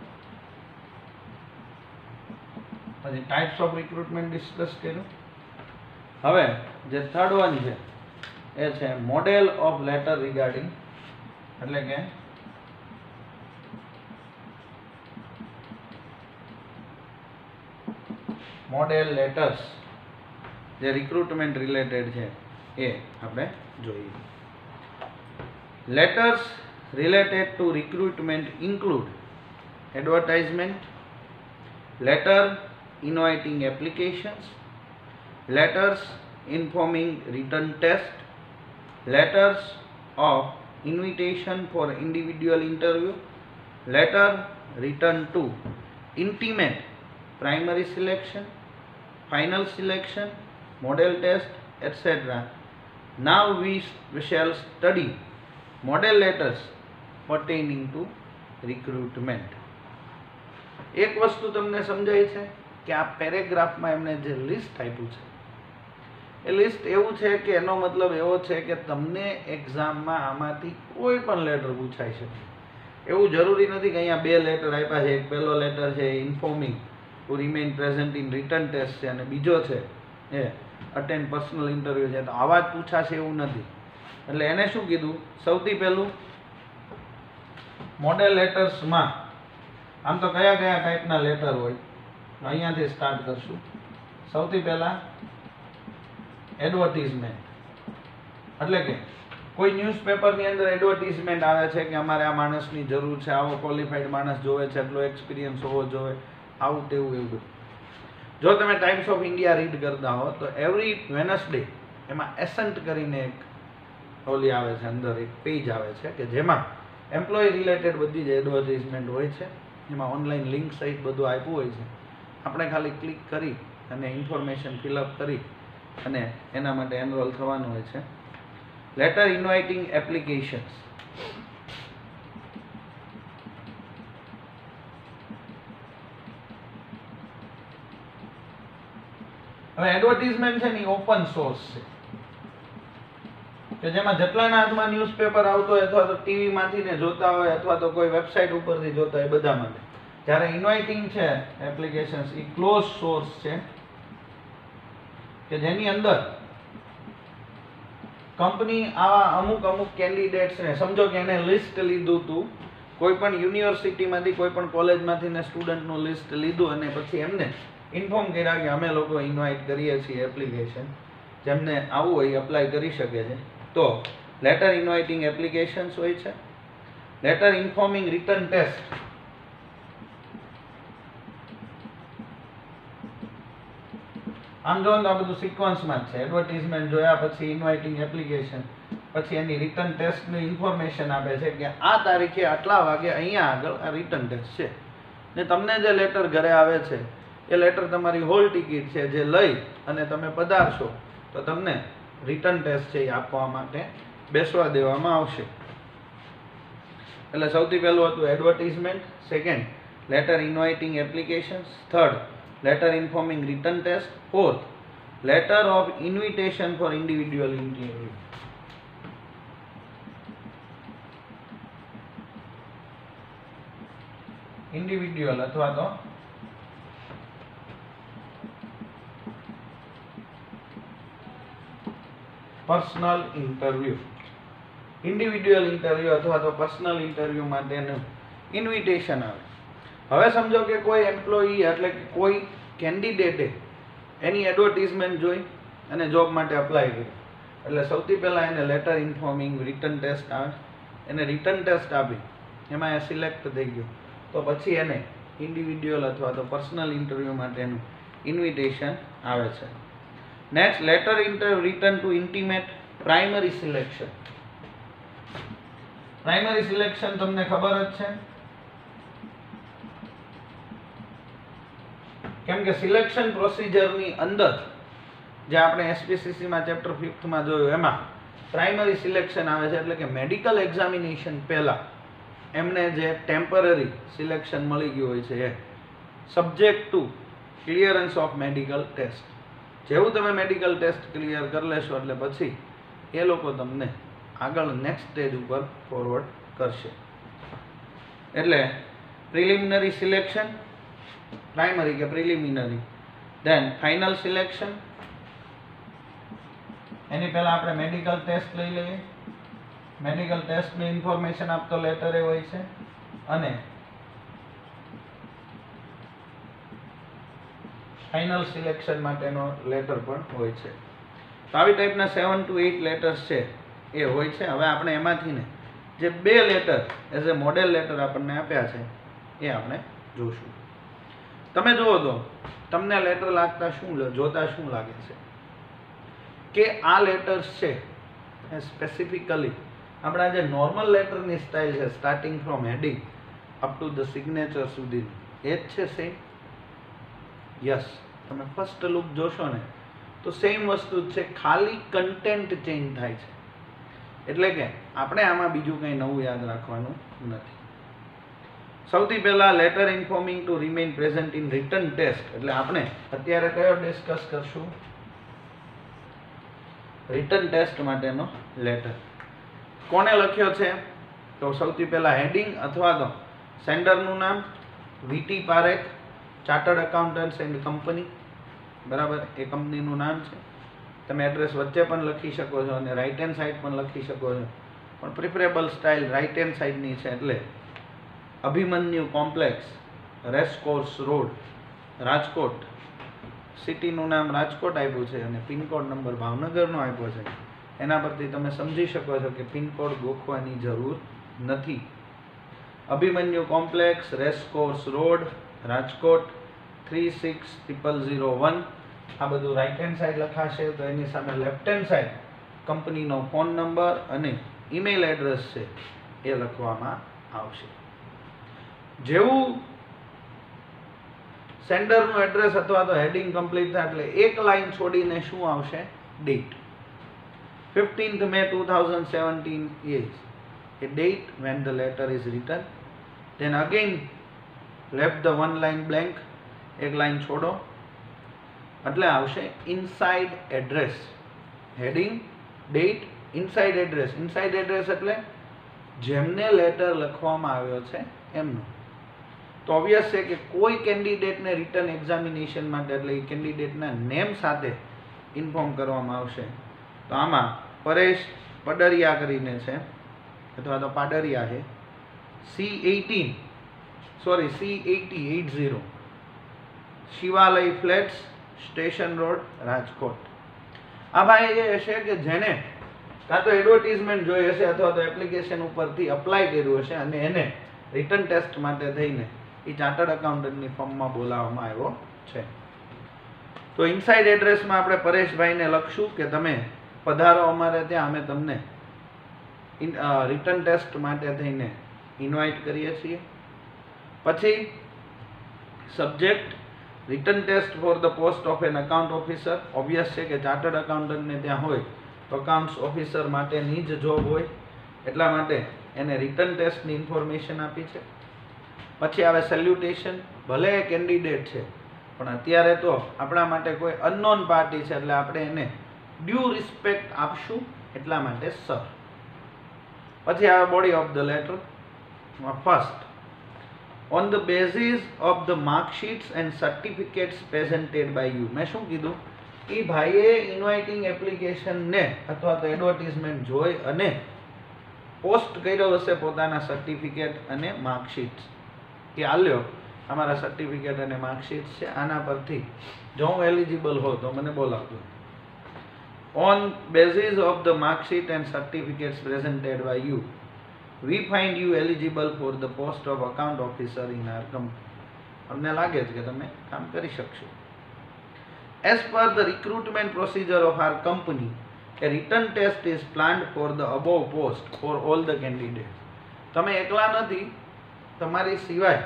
પછી ટાઈપ્સ ઓફ રિક્રુટમેન્ટ ડિસ્કસ કર્યું હવે જે થર્ડ વન છે એ છે મોડેલ ઓફ લેટર રિગાર્ડિંગ એટલે કે મોડેલ લેટર્સ જે રિક્રુટમેન્ટ રિલેટેડ છે એ આપણે જોઈએ Letters related to recruitment include advertisement, letter inviting applications, letters informing written test, letters of invitation for individual interview, letter written to intimate primary selection, final selection, model test, etc. Now we shall study model letters pertaining to recruitment. એક વસ્તુ તમને સમજાય છે કે આ પેરેગ્રાફમાં એમને જે list આપ્યું છે એ લિસ્ટ એવું છે કે એનો મતલબ એવો છે કે તમને એક્ઝામમાં આમાંથી કોઈ પણ લેટર પૂછાય છે એવું જરૂરી નથી કે અહીંયા બે લેટર આપ્યા છે એક પહેલો લેટર છે informing to remain present in written test છે અને બીજો છે એ અટેન્ડ પર્સનલ ઇન્ટરવ્યુ છે તો આવા જ પૂછાશે એવું નથી એટલે એને શું કીધું સૌથી પહેલું મોડેલ લેટર્સમાં આમ તો કયા કયા ટાઈપના લેટર હોય અહીંયાથી સ્ટાર્ટ કરશું સૌથી પહેલા એડવર્ટીઝમેન્ટ એટલે કે કોઈ ન્યૂઝપેપરની અંદર એડવર્ટીઝમેન્ટ આવે છે કે અમારે આ માણસની જરૂર છે આવો ક્વોલિફાઈડ માણસ જોવે છે એટલો એક્સપિરિયન્સ હોવો જોઈએ આવું તેવું એવું જો તમે ટાઈમ્સ ઓફ ઇન્ડિયા રીડ કરતા હો તો એવરી વેનસડે એમાં એસન્ટ કરીને એક ઓલી આવે છે અંદર એક પેજ આવે છે કે જેમાં એમ્પ્લોય રિલેટેડ બધી જ એડવર્ટાઇઝમેન્ટ હોય છે એમાં ઓનલાઈન લિંક સહિત બધું આપ્યું હોય છે આપણે ખાલી ક્લિક કરી અને ઇન્ફોર્મેશન ફિલઅપ કરી અને એના માટે એનરોલ થવાનું હોય છે લેટર ઇન્વાઇટિંગ એપ્લિકેશન્સ હવે એડવર્ટાઇઝમેન્ટ છે ને ઓપન સોર્સ છે કે જેમાં જેટલાના હાથમાં ન્યૂઝપેપર આવતો હોય અથવા તો ટીવી માંથી ને જોતા હોય અથવા તો કોઈ વેબસાઇટ ઉપરથી જોતા હોય બધા માટે જ્યારે ઇન્વાઇટિંગ છે એપ્લિકેશન્સ એ ક્લોઝ સોર્સ છે કે જેની અંદર કંપની આવા અમુક કેન્ડિડેટ્સને સમજો કે એને લિસ્ટ લીધું હતું કોઈ પણ યુનિવર્સિટીમાંથી કોઈ પણ કોલેજમાંથી ને સ્ટુડન્ટનું લિસ્ટ લીધું અને પછી એમને ઇન્ફોર્મ કર્યા કે અમે લોકો ઇન્વાઇટ કરીએ છીએ એપ્લિકેશન જેમને આવું હોય અપ્લાય કરી શકે છે તો લેટર ઇન્વાઇટિંગ એપ્લિકેશન્સ હોય છે લેટર ઇન્ફોર્મિંગ રિટર્ન ટેસ્ટ આમ જો આ બધું સિક્વન્સમાં જ છે એડવર્ટાઇઝમેન્ટ જોયા પછી ઇન્વાઇટિંગ એપ્લિકેશન પછી એની રિટર્ન ટેસ્ટની ઇન્ફોર્મેશન આપે છે કે આ તારીખે આટલા વાગે અહીંયા આગળ આ રિટર્ન ટેસ્ટ છે ને તમને જે લેટર ઘરે આવે છે એ લેટર તમારી હોલ ટિકિટ છે જે લઈ અને તમે પધારશો તો તમને રિટર્ન ટેસ્ટ છે એ આપવા માટે બેસવા દેવામાં આવશે એટલે સૌથી પહેલું હતું advertisement second letter inviting applications third letter informing written test fourth letter of invitation for individual interview individual અથવા તો પર્સનલ ઇન્ટરવ્યુ. ઇન્ડિવિડ્યુઅલ ઇન્ટરવ્યુ અથવા તો પર્સનલ ઇન્ટરવ્યુ માટેનું ઇન્વિટેશન આવે. હવે સમજો કે કોઈ એમ્પ્લોયી એટલે કે કોઈ કેન્ડિડેટે એની એડવર્ટાઇઝમેન્ટ જોઈ અને જોબ માટે અપ્લાય કર્યું. એટલે સૌથી પહેલાં એને લેટર ઇન્ફોર્મિંગ રિટન ટેસ્ટ આવે. એને રિટન ટેસ્ટ આપી એમાં એ સિલેક્ટ થઈ ગયો તો પછી એને ઇન્ડિવિડ્યુઅલ અથવા તો પર્સનલ ઇન્ટરવ્યૂ માટેનું ઇન્વિટેશન આવે છે. Next, letter written to intimate primary selection. Primary selection તમને ખબર જ છે, કેમ કે સિલેક્શન પ્રોસિજરની અંદર જે આપણે એસપીસીસી માં ચેપ્ટર 5th માં જોયું એમાં પ્રાઇમરી સિલેક્શન આવે છે. એટલે કે મેડિકલ એક્ઝામિનેશન પહેલા એમને જે ટેમ્પરરી સિલેક્શન મળી ગયું હોય છે એ subject to clearance of medical test. જેવું તમે મેડિકલ ટેસ્ટ ક્લિયર કરી લેશો એટલે પછી એ લોકો તમને આગળ નેક્સ્ટ સ્ટેજ ઉપર ફોરવર્ડ કરશે. એટલે પ્રિલિમિનરી સિલેક્શન, પ્રાઇમરી કે પ્રિલિમિનરી, ધેન ફાઇનલ સિલેક્શન. એની પહેલા આપણે મેડિકલ ટેસ્ટ લઈ લઈએ. મેડિકલ ટેસ્ટની ઇન્ફોર્મેશન આપતો લેટર એ હોય છે અને ફાઇનલ સિલેક્શન માટેનો લેટર પણ હોય છે. તો આવી ટાઈપના 7 to 8 લેટર્સ છે એ હોય છે. હવે આપણે એમાંથી ને જે 2 letter as a model letter આપણને આપ્યા છે એ આપણે જોશું. તમે જુઓ તો તમને લેટર લાગતા જોતા શું લાગે છે કે આ લેટર્સ છે એ સ્પેસિફિકલી આપણા જે નોર્મલ લેટરની સ્ટાઇલ છે starting from heading up to the signature સુધી એ જ છે સેમ? યસ. તમે ફર્સ્ટ લુક જોશો ને તો સેમ વસ્તુ જ છે, ખાલી કન્ટેન્ટ ચેન્જ થાય છે. એટલે કે આપણે આમાં બીજું કંઈ નવું યાદ રાખવાનું નથી. સૌથી પહેલા letter informing to remain present in written test. એટલે આપણે અત્યારે કયો ડિસ્કસ કરશું? રિટન ટેસ્ટ માટેનો લેટર. કોને લખ્યો છે? તો સૌથી પહેલા હેડિંગ અથવા તો સેન્ડરનું નામ VT Parekh, chartered accountants and company, બરાબર, એ કંપનીનું નામ છે. તમે એડ્રેસ વચ્ચે પણ લખી શકો છો અને રાઇટ હેન્ડ સાઈડ પણ લખી શકો છો, પણ પ્રિફરેબલ સ્ટાઇલ રાઇટ હેન્ડ સાઈડની છે. એટલે Abhimanyu complex, racecourse road, Rajkot. સિટીનું નામ રાજકોટ આપ્યું છે અને પિનકોડ નંબર ભાવનગરનો આપ્યો છે. એના પરથી તમે સમજી શકો છો કે પિનકોડ ગોખવાની જરૂર નથી. Abhimanyu complex, racecourse road, Rajkot 360001. આ બધું રાઇટ હેન્ડ સાઈડ લખાશે. તો એની સામે લેફ્ટ હેન્ડ સાઈડ કંપનીનો ફોન નંબર અને ઈમેલ એડ્રેસ છે એ લખવામાં આવશે. જેવું સેન્ડરનું એડ્રેસ અથવા તો હેડિંગ કમ્પ્લીટ થાય એટલે એક લાઈન છોડીને શું આવશે? Date. 15th May 2017 is a date when the letter is written. Then again left the one line blank, એક લાઈન છોડો એટલે આવશે inside address. Heading, date, inside address. Inside address એટલે જેમને લેટર લખવામાં આવ્યો છે એમનું. તો ઓબ્વિયસ છે કે કોઈ કેન્ડિડેટને રિટન એક્ઝામિનેશન માટે એટલે એ કેન્ડિડેટના નેમ સાથે ઇન્ફોર્મ કરવામાં આવશે. તો આમાં પરેશ પડરિયા કરીને છે અથવા તો પાડરિયા છે, C80 Shivalay flats, station road, Rajkot. આ ભાઈ એ હશે કે જેને કાં તો એડવર્ટાઇઝમેન્ટ જોઈ હશે અથવા તો એપ્લિકેશન ઉપરથી અપ્લાય કર્યું હશે અને એને રિટન ટેસ્ટ માટે થઈને એ ચાર્ટર્ડ એકાઉન્ટન્ટની ફર્મમાં બોલાવવામાં આવ્યો છે. તો ઇનસાઇડ એડ્રેસમાં આપણે પરેશભાઈને લખશું કે તમે પધારો અમારે ત્યાં, અમે તમને રિટન ટેસ્ટ માટે થઈને ઇન્વાઇટ કરીએ છીએ. પછી subject written test for the post of an account officer. Obvious છે કે ચાર્ટર્ડ એકાઉન્ટન્ટને ત્યાં હોય તો અકાઉન્ટ્સ ઓફિસર માટેની જ જોબ હોય, એટલા માટે એને રિટન ટેસ્ટની ઇન્ફોર્મેશન આપી છે. પછી આવે સેલ્યુટેશન. ભલે એ કેન્ડિડેટ છે પણ અત્યારે તો આપણા માટે કોઈ અનનોન પાર્ટી છે એટલે આપણે એને ડ્યુ રિસ્પેક્ટ આપશું, એટલા માટે સર. પછી આવે body of the letter. First, on the basis of the mark sheets and certificates presented by you. મેં શું કીધું એ ભાઈએ ઇન્વાઇટિંગ એપ્લિકેશનને અથવા તો એડવર્ટિઝમેન્ટ જોઈ અને પોસ્ટ કર્યો હશે પોતાના સર્ટિફિકેટ અને માર્કશીટ કે આલ્યો અમારા સર્ટિફિકેટ અને માર્કશીટ છે, આના પરથી જો હું એલિજિબલ હો તો મને બોલાવજો. On basis of the mark sheet and certificates presented by you, we find you eligible for the post of account officer in our company. અમને લાગે છે કે તમે કામ કરી શકશો. As per the recruitment procedure of our company, a written test is planned for the above post for all the candidates. તમે એકલા નથી, તમારી સિવાય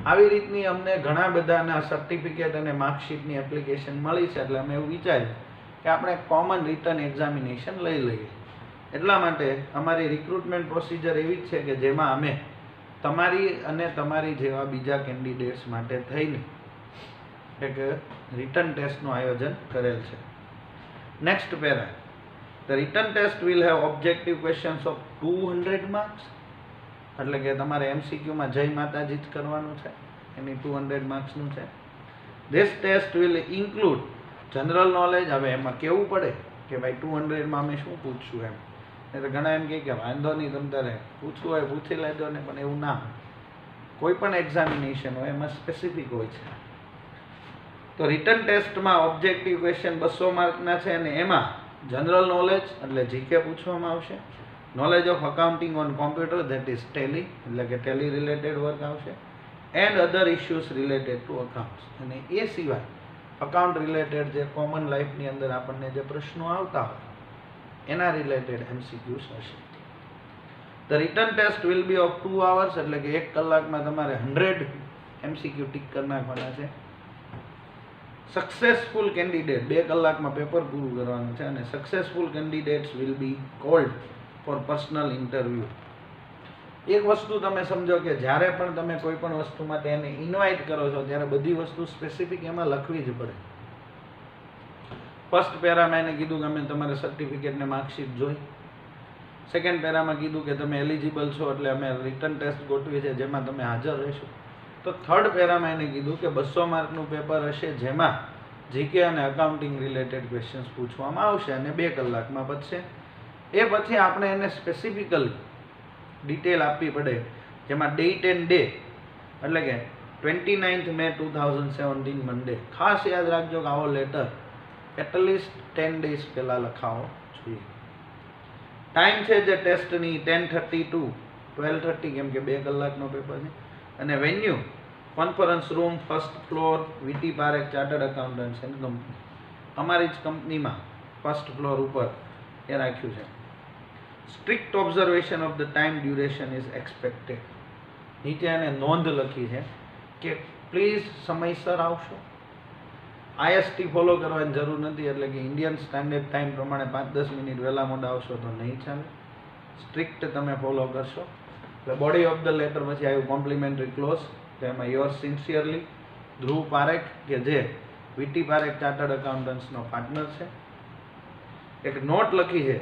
આવી રીતની અમને ઘણા બધાના સર્ટિફિકેટ અને માર્કશીટની એપ્લિકેશન મળી છે, એટલે અમે એવું વિચાર્યું કે આપણે કોમન રિટર્ન એક્ઝામિનેશન લઈ લઈએ. એટલા માટે અમારી રિક્રુટમેન્ટ પ્રોસિજર એવી જ છે કે જેમાં અમે તમારી અને તમારી જેવા બીજા કેન્ડિડેટ્સ માટે થઈને એક રિટર્ન ટેસ્ટનું આયોજન કરેલ છે. Next para, the return test will have objective questions of 200 marks. એટલે કે તમારે એમસીક્યુમાં જય માતાજી જ કરવાનું છે, એની 200 માર્ક્સનું છે. This test will include general knowledge. હવે એમાં કેવું પડે કે ભાઈ 200માં અમે શું પૂછશું એમ, એટલે ઘણા એમ કહે કે વાંધો નહીં, તમે તારે પૂછવું હોય પૂછી લેજો ને, પણ એવું ના હોય. કોઈ પણ એક્ઝામિનેશન હોય એમાં સ્પેસિફિક હોય છે. તો રિટર્ન ટેસ્ટમાં ઓબ્જેક્ટિવ ક્વેશ્ચન 200 માર્કના છે અને એમાં જનરલ નોલેજ એટલે જીકે પૂછવામાં આવશે, knowledge of accounting on computer that is Tally એટલે કે ટેલી રિલેટેડ વર્ક આવશે, and other issues related to accounts. અને એ સિવાય અકાઉન્ટ રિલેટેડ જે કોમન લાઈફની અંદર આપણને જે પ્રશ્નો આવતા હોય એના રિલેટેડ એમસીક્યુઝ હશે. The return test will be of 2 hours એટલે કે 1 કલાકમાં તમારે 100 એમસીક્યુ ટીક કરી નાખવાના છે. સક્સેસફુલ કેન્ડિડેટ 2 કલાકમાં પેપર પૂરું કરવાનું છે અને successful candidates will be called for personal interview. એક વસ્તુ તમે સમજો કે જ્યારે પણ તમે કોઈ પણ વસ્તુ માટે એને ઇન્વાઇટ કરો છો ત્યારે બધી વસ્તુ સ્પેસિફિક એમાં લખવી જ પડે. ફર્સ્ટ પેરામાં એને કીધું કે અમે તમારા સર્ટિફિકેટ ને માર્કશીટ જોઈ. સેકન્ડ પેરામાં કીધું કે તમે એલિજિબલ છો એટલે અમે રિટર્ન ટેસ્ટ ગોઠવી છે જેમાં તમે હાજર રહેશો. તો થર્ડ પેરામાં એને કીધું કે 200 માર્કનું પેપર હશે જેમાં જીકે અને અકાઉન્ટિંગ રિલેટેડ ક્વેશ્ચન્સ પૂછવામાં આવશે અને 2 કલાકમાં પતશે. એ પછી આપણે એને સ્પેસિફિકલી ડિટેલ આપવી પડે જેમાં ડેટ એન્ડ ડે એટલે કે 29th May 2017 મંડે. ખાસ યાદ રાખજો કે આવો લેટર એટલીસ્ટ 10 days પહેલાં લખાવો જોઈએ. ટાઈમ છે જે ટેસ્ટની 10:30 to 12:30 કેમ કે 2 કલાકનો પેપર છે. અને venue conference room first floor VT Parekh chartered accountants and company. અમારી જ કંપનીમાં ફર્સ્ટ ફ્લોર ઉપર એ રાખ્યું છે. Strict observation of the time duration is expected. નીચે એને નોંધ લખી છે કે પ્લીઝ સમયસર આવશો. આઈએસટી ફોલો કરવાની જરૂર નથી એટલે કે ઇન્ડિયન સ્ટાન્ડર્ડ ટાઈમ પ્રમાણે 5-10 મિનિટ વહેલા મોડા આવશો તો નહીં ચાલે. સ્ટ્રિક્ટ તમે ફોલો કરશો. એટલે બોડી ઓફ ધ લેટર પછી આવ્યું કોમ્પ્લિમેન્ટરી ક્લોઝ, તેમાં યોર સિન્સિયરલી ધ્રુવ પારેખ કે જે વીટી પારેખ ચાર્ટર્ડ એકાઉન્ટન્ટ્સનો પાર્ટનર છે. એક નોટ લખી છે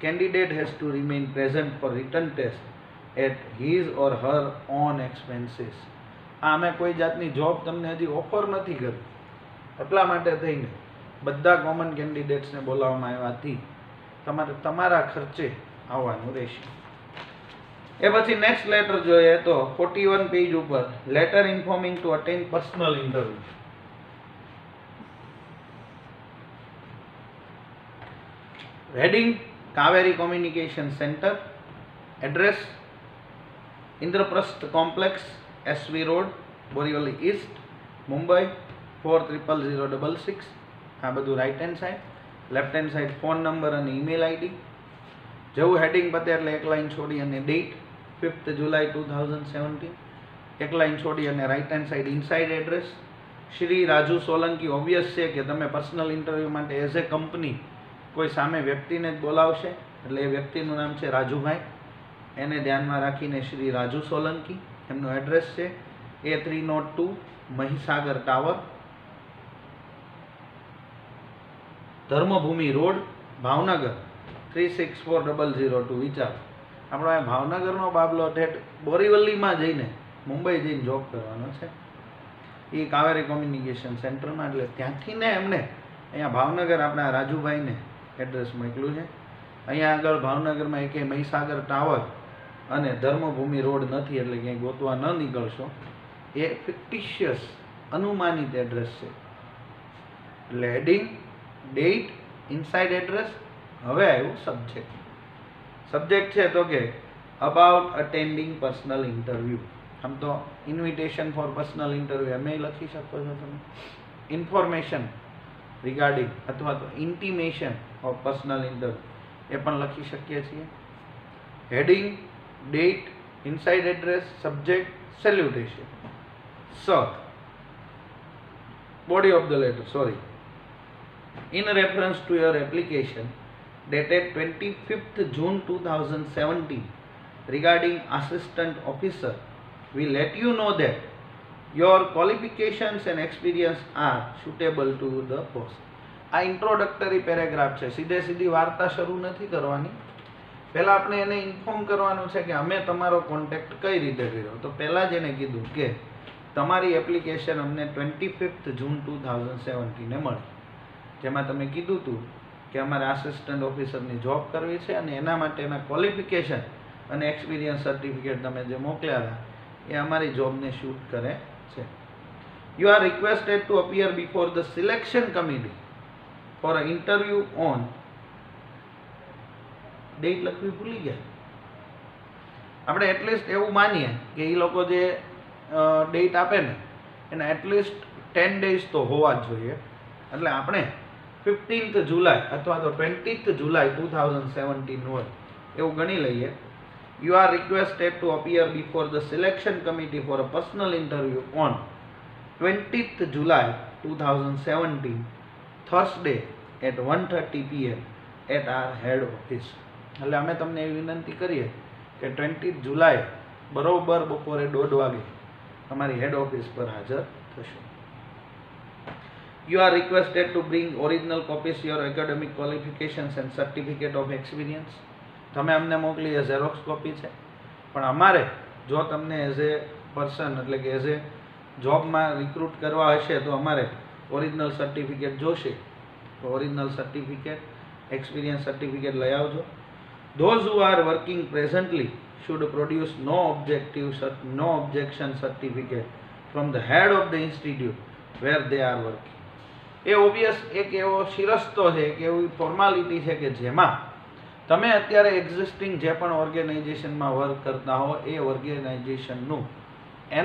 candidate has to remain present for return test at his or her own expenses. આ અમે કોઈ જાતની જોબ તમને હજી ઓફર નથી કરી, એટલા માટે થઈને બધા કોમન કેન્ડિડેટ્સને બોલાવવામાં આવ્યાથી તમારે તમારા ખર્ચે આવવાનું રહેશે. એ પછી નેક્સ્ટ લેટર જોઈએ તો 41 પેજ ઉપર letter informing to attend personal interview. Heading Kaveri communication centre, address Indraprastha complex, SV road, Borivali east, Mumbai 400066. આ બધું right hand side. Left hand side phone number અને ઈમેલ આઈડી. જેવું હેડિંગ પતે એટલે એક લાઈન છોડી અને ડેટ 5th July 2017. એક લાઈન છોડી અને right hand side inside address. Shri Raju Solanki. Obvious છે કે તમે પર્સનલ ઇન્ટરવ્યૂ માટે એઝ એ કંપની કોઈ સામે વ્યક્તિને જ બોલાવશે એટલે એ વ્યક્તિનું નામ છે રાજુભાઈ. એને ધ્યાનમાં રાખીને શ્રી રાજુ સોલંકી. એમનું એડ્રેસ છે A302 Mahisagar tower, Dharmabhumi road, Bhavnagar 364002. વિચાર આપણો આ ભાવનગરનો બાબલો ઠેઠ બોરીવલીમાં જઈને મુંબઈ જઈને જોબ કરવાનો છે એ કાવેરી કોમ્યુનિકેશન સેન્ટરમાં. એટલે ત્યાંથી ને એમને અહીંયા ભાવનગર આપણા રાજુભાઈને એડ્રેસ મોકલ્યું છે. અહીંયા આગળ ભાવનગરમાં એકે મહીસાગર ટાવર અને ધર્મભૂમિ રોડ નથી, એટલે ક્યાંય ગોતવા ન નીકળશો. એ ફિક્ટિશિયસ અનુમાનિત એડ્રેસ છે. એટલે હેડિંગ, ડેટ, ઇનસાઇડ એડ્રેસ. હવે આવ્યું સબ્જેક્ટ. સબ્જેક્ટ છે તો કે અબાઉટ અટેન્ડિંગ પર્સનલ ઇન્ટરવ્યૂ. આમ તો ઇન્વિટેશન ફોર પર્સનલ ઇન્ટરવ્યૂ એમ લખી શકો છો તમે. ઇન્ફોર્મેશન રિગાર્ડિંગ અથવા તો ઇન્ટિમેશન ઓફ પર્સનલ ઇન્ટરવ્યૂ એ પણ લખી શકીએ છીએ. Heading, date, inside address, subject, salutation. Sir, body of the letter, sorry. In reference to your application dated 25th June 2017 regarding assistant officer, we let you know that your qualifications and experience are suitable to the post. આ introductory paragraph છે. સીધી વાર્તા શરૂ નથી કરવાની. પહેલાં આપણે એને ઇન્ફોર્મ કરવાનું છે કે અમે તમારો કોન્ટેક્ટ કઈ રીતે કર્યો. તો પહેલાં જ એને કીધું કે તમારી એપ્લિકેશન અમને 25th જૂન 2017 મળી, જેમાં તમે કીધું હતું કે અમારે આસિસ્ટન્ટ ઓફિસરની જોબ કરવી છે અને એના માટેના ક્વોલિફિકેશન અને એક્સપિરિયન્સ સર્ટિફિકેટ તમે જે મોકલ્યા હતા એ અમારી જોબને શૂટ કરે છે. You are requested to appear before the selection committee for a interview on date લખવી ભૂલી ગયા. આપણે એટલીસ્ટ એવું માનીએ કે એ લોકો જે ડેટ આપે ને એના એટલીસ્ટ 10 days તો હોવા જ જોઈએ. એટલે આપણે 15th જુલાઈ અથવા તો 20th જુલાઈ 2017 હોય એવું ગણી લઈએ. You are requested to appear before the selection committee for a personal interview on 20th July 2017 Thursday at 1:30 PM at our head office. એટલે અમે તમને એવી વિનંતી કરીએ કે 20th જુલાઈ બરોબર બપોરે 1:30 વાગે તમારી હેડ ઓફિસ પર હાજર થશો. You are requested to bring original copies your academic qualifications and certificate of experience. તમે અમને મોકલી એ ઝેરોક્સ કોપી છે, પણ અમારે જો તમને એઝ એ પર્સન એટલે કે એઝ એ જોબમાં રિક્રુટ કરવા હશે તો અમારે ઓરિજિનલ સર્ટિફિકેટ જોશે. તો ઓરિજિનલ સર્ટિફિકેટ, એક્સપિરિયન્સ સર્ટિફિકેટ લઈ આવજો. Those who are working presently should produce no objection certificate from the head of the institute where they are working. A obvious એક એવો શિરસ્તો છે કે એવી ફોર્માલિટી છે કે જેમાં તમે અત્યારે એક્ઝિસ્ટિંગ જે પણ ઓર્ગેનાઇઝેશનમાં વર્ક કરતા હો એ ઓર્ગેનાઇઝેશનનું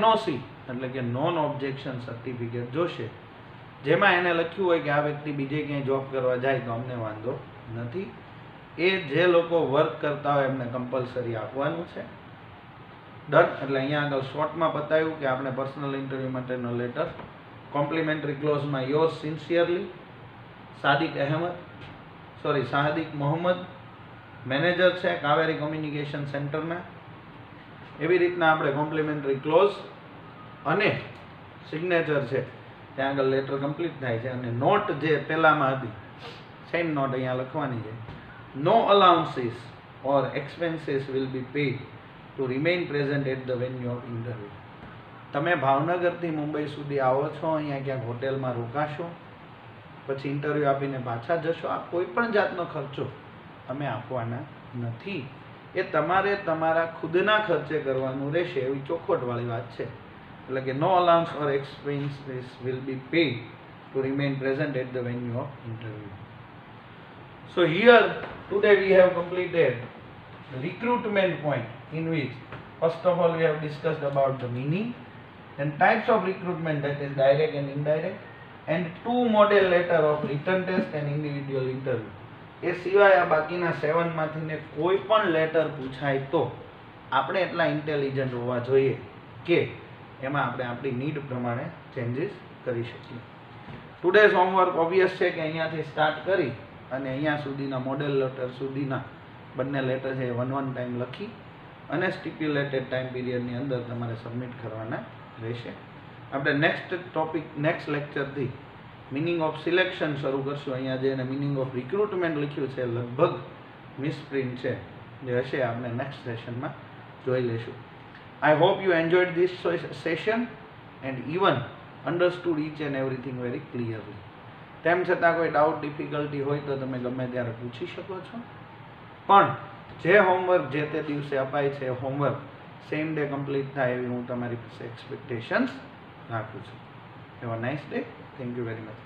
NOC એટલે કે નોન ઓબ્જેક્શન સર્ટિફિકેટ જોશે, જેમાં એને લખ્યું હોય કે આ વ્યક્તિ બીજે ક્યાંય જોબ કરવા જાય તો અમને વાંધો નથી. એ જે લોકો વર્ક કરતા હોય એમને કમ્પલસરી આપવાનું છે. ડન. એટલે અહીંયા આગળ શોર્ટમાં બતાવ્યું કે આપણે પર્સનલ ઇન્ટરવ્યૂ માટેનો લેટર કોમ્પ્લિમેન્ટરી ક્લોઝમાં your sincerely Sadiq Mohammad, manager છે કાવેરી કોમ્યુનિકેશન સેન્ટરના. એવી રીતના આપણે કોમ્પ્લિમેન્ટરી ક્લોઝ અને સિગ્નેચર છે ત્યાં આગળ લેટર કમ્પ્લીટ થાય છે. અને નોટ જે પહેલામાં હતી સેમ નોટ અહીંયા લખવાની છે. No allowances or expenses will be paid to remain present at the venue of interview. તમે ભાવનગરથી મુંબઈ સુધી આવો છો, અહીંયા ક્યાંક હોટેલમાં રોકાશો, પછી ઇન્ટરવ્યૂ આપીને પાછા જશો, આ કોઈ પણ જાતનો ખર્ચો અમે આપવાના નથી. એ તમારે તમારા ખુદના ખર્ચે કરવાનું રહેશે, એવી ચોખવટવાળી વાત છે. એટલે કે no allowance or expenses will be paid to remain present at the venue of interview. So here today we have completed the recruitment point, in which first of all we have discussed about the meaning, then types of recruitment, that is direct and indirect, and 2 model letter of written test and individual interview. એ સિવાય આ બાકીના 7 માંથીને કોઈ પણ letter પૂછાય તો આપણે એટલા intelligent હોવા જોઈએ કે એમાં આપણે આપણી નીડ પ્રમાણે ચેન્જીસ કરી શકીએ. ટુડેઝ હોમવર્ક ઓબ્વિયસ છે કે અહીંયાથી સ્ટાર્ટ કરી અને અહીંયા સુધીના મોડેલ લેટર સુધીના બંને લેટર છે 1 ટાઈમ લખી અને સ્ટિપ્યુલેટેડ ટાઈમ પીરિયડની અંદર તમારે સબમિટ કરવાના રહેશે. આપણે નેક્સ્ટ લેક્ચરથી મિનિંગ ઓફ સિલેક્શન શરૂ કરશું. અહીંયા જે એને મિનિંગ ઓફ રિક્રુટમેન્ટ લખ્યું છે લગભગ મિસપ્રિન્ટ છે, જે હશે આપણે નેક્સ્ટ સેશનમાં જોઈ લઈશું. I hope you enjoyed this session and even understood each and everything very clearly. તેમ છતાં કોઈ ડાઉટ ડિફિકલ્ટી હોય તો તમે ગમે ત્યારે પૂછી શકો છો. પણ જે હોમવર્ક જે તે દિવસે અપાય છે એ હોમવર્ક સેમ ડે કમ્પ્લીટ થાય એવી હું તમારી પાસે એક્સપેક્ટેશન્સ રાખું છું. Have a nice day. Thank you very much.